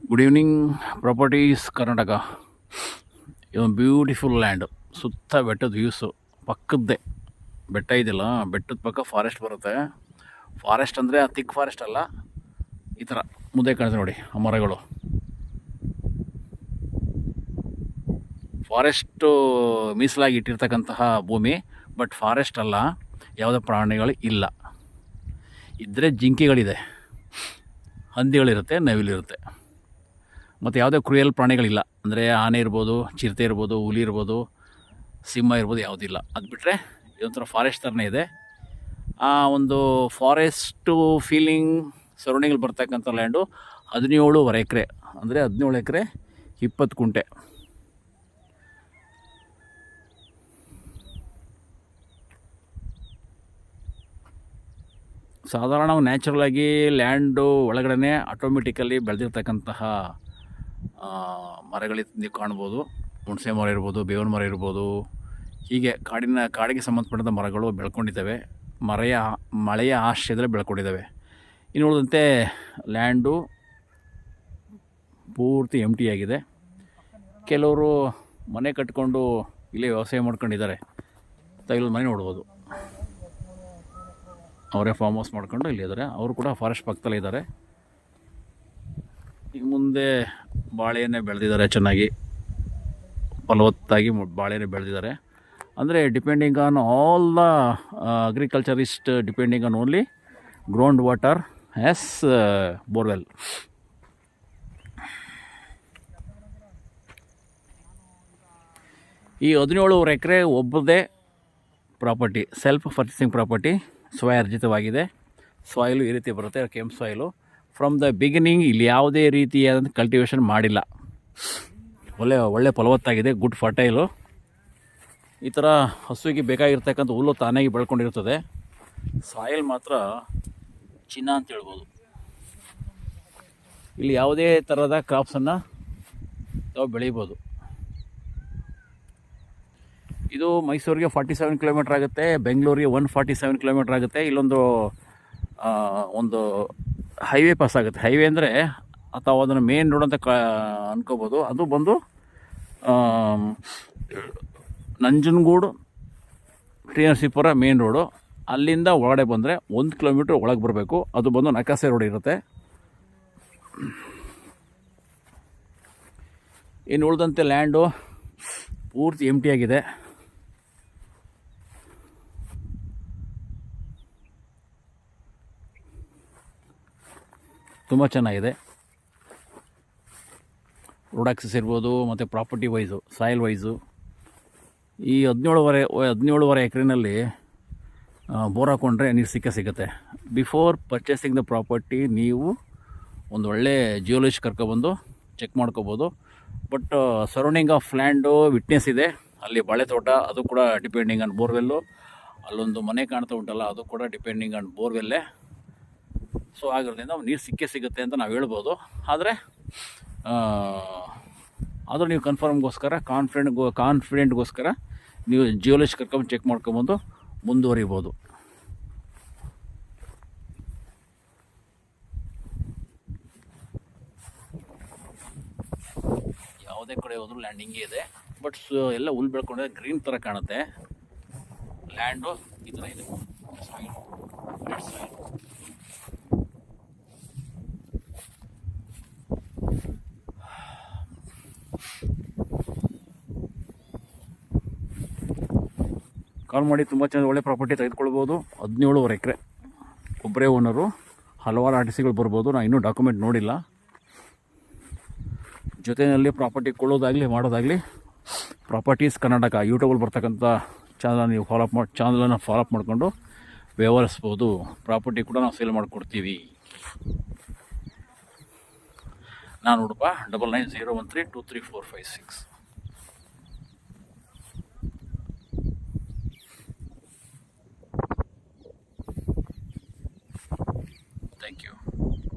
Good evening. Properties Karnataka. ಇದೊಂದು beautiful land. ಸುತ್ತ ಬೆಟ್ಟದ ವ್ಯೂಸು. ಪಕ್ಕದ್ದೇ ಬೆಟ್ಟ ಇದೆಯಲ್ಲ, ಬೆಟ್ಟದ ಪಕ್ಕ ಫಾರೆಸ್ಟ್ ಬರುತ್ತೆ. ಫಾರೆಸ್ಟ್ ಅಂದರೆ ಆ ತಿಕ್ ಫಾರೆಸ್ಟ್ ಅಲ್ಲ, ಈ ಥರ ಮುಂದೆ ಕಾಣುತ್ತೆ ನೋಡಿ ಆ ಮರಗಳು. ಫಾರೆಸ್ಟು ಮೀಸಲಾಗಿ ಇಟ್ಟಿರ್ತಕ್ಕಂತಹ ಭೂಮಿ, ಬಟ್ ಫಾರೆಸ್ಟ್ ಅಲ್ಲ. ಯಾವುದೇ ಪ್ರಾಣಿಗಳು ಇಲ್ಲ. ಇದ್ದರೆ ಜಿಂಕೆಗಳಿದೆ, ಹಂದಿಗಳಿರುತ್ತೆ, ನವಿಲಿರುತ್ತೆ. ಮತ್ತು ಯಾವುದೇ ಕ್ರೂಯಲ್ ಪ್ರಾಣಿಗಳಿಲ್ಲ. ಅಂದರೆ ಆನೆ ಇರ್ಬೋದು, ಚಿರತೆ ಇರ್ಬೋದು, ಹುಲಿ ಇರ್ಬೋದು, ಸಿಂಹ ಇರ್ಬೋದು, ಯಾವುದಿಲ್ಲ. ಅದು ಬಿಟ್ಟರೆ ಇದೊಂಥರ ಫಾರೆಸ್ಟ್ ಥರನೇ ಇದೆ. ಆ ಒಂದು ಫಾರೆಸ್ಟು ಫೀಲಿಂಗ್ ಸರೌಂಡಿಂಗಲ್ಲಿ ಬರ್ತಕ್ಕಂಥ ಲ್ಯಾಂಡು 17.5 ಎಕರೆ. ಅಂದರೆ 17 ಎಕರೆ 20 ಕುಂಟೆ. ಸಾಧಾರಣ ನ್ಯಾಚುರಲಾಗಿ ಲ್ಯಾಂಡು ಒಳಗಡೆ ಆಟೋಮೆಟಿಕಲಿ ಬೆಳೆದಿರ್ತಕ್ಕಂತಹ ಮರಗಳಿಂದ ನೀವು ಕಾಣ್ಬೋದು. ಹುಣಸೆ ಮರ ಇರ್ಬೋದು, ಬೇವಿನ ಮರ ಇರ್ಬೋದು. ಹೀಗೆ ಕಾಡಿಗೆ ಸಂಬಂಧಪಟ್ಟಂಥ ಮರಗಳು ಬೆಳ್ಕೊಂಡಿದ್ದಾವೆ. ಮಳೆಯ ಆಶ್ರಯದಲ್ಲಿ ಬೆಳ್ಕೊಂಡಿದ್ದಾವೆ. ಇನ್ನು ಉಳಿದಂತೆ ಲ್ಯಾಂಡು ಪೂರ್ತಿ ಆಗಿದೆ. ಕೆಲವರು ಮನೆ ಕಟ್ಕೊಂಡು ಇಲ್ಲೇ ವ್ಯವಸಾಯ ಮಾಡ್ಕೊಂಡಿದ್ದಾರೆ. ಇಲ್ಲೊಂದು ಮನೆ ನೋಡ್ಬೋದು. ಅವರೇ ಫಾರ್ಮ್ ಹೌಸ್ ಮಾಡ್ಕೊಂಡು ಇಲ್ಲಿದ್ದಾರೆ. ಅವರು ಕೂಡ ಫಾರೆಸ್ಟ್ ಪಕ್ಕದಲ್ಲೇ ಇದ್ದಾರೆ. ಈಗ ಮುಂದೆ ಬಾಳೆಯನ್ನೇ ಬೆಳೆದಿದ್ದಾರೆ, ಚೆನ್ನಾಗಿ ಫಲವತ್ತಾಗಿ ಬಾಳೆನೇ ಬೆಳೆದಿದ್ದಾರೆ. ಅಂದರೆ depending on all the agriculturist depending on only ground water as borewell. ಈ 17 ಎಕರೆ ಒಬ್ಬರದೇ ಪ್ರಾಪರ್ಟಿ, ಸೆಲ್ಫ್ ಪರ್ಚೇಸಿಂಗ್ ಪ್ರಾಪರ್ಟಿ, ಸ್ವಯರ್ಜಿತವಾಗಿದೆ. ಸಾಯಿಲು ಈ ರೀತಿ ಬರುತ್ತೆ, ಕೆಂಪು ಸಾಯಿಲು. ಫ್ರಮ್ ದ ಬಿಗಿನಿಂಗ್ ಇಲ್ಲಿ ಯಾವುದೇ ರೀತಿಯಾದಂಥ ಕಲ್ಟಿವೇಷನ್ ಮಾಡಿಲ್ಲ. ಒಳ್ಳೆ ಫಲವತ್ತಾಗಿದೆ, ಗುಡ್ ಫರ್ಟೈಲು. ಈ ಥರ ಹಸುವಿಗೆ ಬೇಕಾಗಿರ್ತಕ್ಕಂಥ ಹುಲ್ಲು ತಾನಾಗಿ ಬೆಳ್ಕೊಂಡಿರ್ತದೆ. ಸಾಯಿಲ್ ಮಾತ್ರ ಚಿನ್ನ ಅಂತ ಹೇಳ್ಬೋದು. ಇಲ್ಲಿ ಯಾವುದೇ ಥರದ ಕ್ರಾಪ್ಸನ್ನು ತಾವು ಬೆಳೀಬೋದು. ಇದು ಮೈಸೂರಿಗೆ 47 ಕಿಲೋಮೀಟ್ರ್ ಆಗುತ್ತೆ, ಬೆಂಗಳೂರಿಗೆ 147 ಕಿಲೋಮೀಟ್ರ್ ಆಗುತ್ತೆ. ಇಲ್ಲೊಂದು ಒಂದು ಹೈವೇ ಪಾಸ್ ಆಗುತ್ತೆ. ಹೈವೇ ಅಂದರೆ ಅಥವಾ ಅದನ್ನು ಮೇನ್ ರೋಡ್ ಅಂತ ಅನ್ಕೋಬೋದು. ಅದು ಬಂದು Nanjangud T Narasipura main road. ಅಲ್ಲಿಂದ ಒಳಗಡೆ ಬಂದರೆ 1 ಕಿಲೋಮೀಟ್ರ್ ಒಳಗೆ ಬರಬೇಕು. ಅದು ಬಂದು ನಕಾಸೆ ರೋಡ್ ಇರುತ್ತೆ. ಇನ್ನು ಉಳಿದಂತೆ ಲ್ಯಾಂಡು ಪೂರ್ತಿ ಆಗಿದೆ. ತುಂಬ ಚೆನ್ನಾಗಿದೆ. ರೋಡ್ ಆಕ್ಸೆಸ್ ಇರ್ಬೋದು, ಮತ್ತು ಪ್ರಾಪರ್ಟಿ ವೈಸು, ಸಾಯಿಲ್ ವೈಸು. ಈ 17.5 ಎಕರೆನಲ್ಲಿ ಬೋರ್ ಹಾಕ್ಕೊಂಡ್ರೆ ನೀರು ಸಿಗುತ್ತೆ. ಬಿಫೋರ್ ಪರ್ಚೇಸಿಂಗ್ ದ ಪ್ರಾಪರ್ಟಿ ನೀವು ಒಂದು ಒಳ್ಳೆ ಜಿಯೋಲಜಿಸ್ಟ್ ಕರ್ಕೊಬಂದು ಚೆಕ್ ಮಾಡ್ಕೋಬೋದು. But surrounding of land witness ಇದೆ. ಅಲ್ಲಿ ಬಾಳೆ ತೋಟ, ಅದು ಕೂಡ ಡಿಪೆಂಡಿಂಗ್ ಆನ್ ಬೋರ್ವೆಲ್ಲು. ಅಲ್ಲೊಂದು ಮನೆ ಕಾಣ್ತಾ ಉಂಟಲ್ಲ, ಅದು ಕೂಡ ಡಿಪೆಂಡಿಂಗ್ ಆನ್ ಬೋರ್ವೆಲ್ಲೇ. ಸೊ ಆಗಿರೋದ್ರಿಂದ ನೀರು ಸಿಗುತ್ತೆ ಅಂತ ನಾವು ಹೇಳ್ಬೋದು. ಆದರೆ ನೀವು ಕನ್ಫರ್ಮ್ಗೋಸ್ಕರ ಕಾನ್ಫಿಡೆಂಟ್ಗೋಸ್ಕರ ನೀವು ಜಿಯೋಲಜಿಸ್ಟ್ ಕರ್ಕೊಂಡು ಚೆಕ್ ಮಾಡ್ಕೊಬಂದು ಮುಂದುವರಿಬೋದು. ಯಾವುದೇ ಕಡೆ ಹೋದ್ರೂ ಲ್ಯಾಂಡ್ ಹಿಂಗೆ ಇದೆ. ಬಟ್ ಎಲ್ಲ ಹುಲ್ ಬೆಳ್ಕೊಂಡ್ರೆ ಗ್ರೀನ್ ಥರ ಕಾಣುತ್ತೆ. ಲ್ಯಾಂಡು ಈ ಥರ ಇದೆ. ಕಾಲ್ ಮಾಡಿ, ತುಂಬ ಚೆನ್ನಾಗಿ ಒಳ್ಳೆ ಪ್ರಾಪರ್ಟಿ ತೆಗೆದುಕೊಳ್ಬೋದು. 17.5 ಎಕರೆ, ಒಬ್ಬರೇ ಓನರು. ಹಲವಾರು ಆರ್ಟಿಸಿಗಳು ಬರ್ಬೋದು. ನಾನು ಇನ್ನೂ ಡಾಕ್ಯುಮೆಂಟ್ ನೋಡಿಲ್ಲ. ಜೊತೆಯಲ್ಲಿ ಪ್ರಾಪರ್ಟಿ ಕೊಳ್ಳೋದಾಗಲಿ ಮಾಡೋದಾಗಲಿ ಪ್ರಾಪರ್ಟೀಸ್ ಕರ್ನಾಟಕ ಯೂಟ್ಯೂಬಲ್ಲಿ ಬರ್ತಕ್ಕಂಥ ಚಾನಲ್ ನೀವು ಚಾನಲನ್ನು ಫಾಲೋಅಪ್ ಮಾಡಿಕೊಂಡು ವ್ಯವಹರಿಸ್ಬೋದು. ಪ್ರಾಪರ್ಟಿ ಕೂಡ ನಾವು ಸೇಲ್ ಮಾಡಿಕೊಡ್ತೀವಿ. ನಾನು ನೋಡಪ್ಪ 9901323456. Thank you.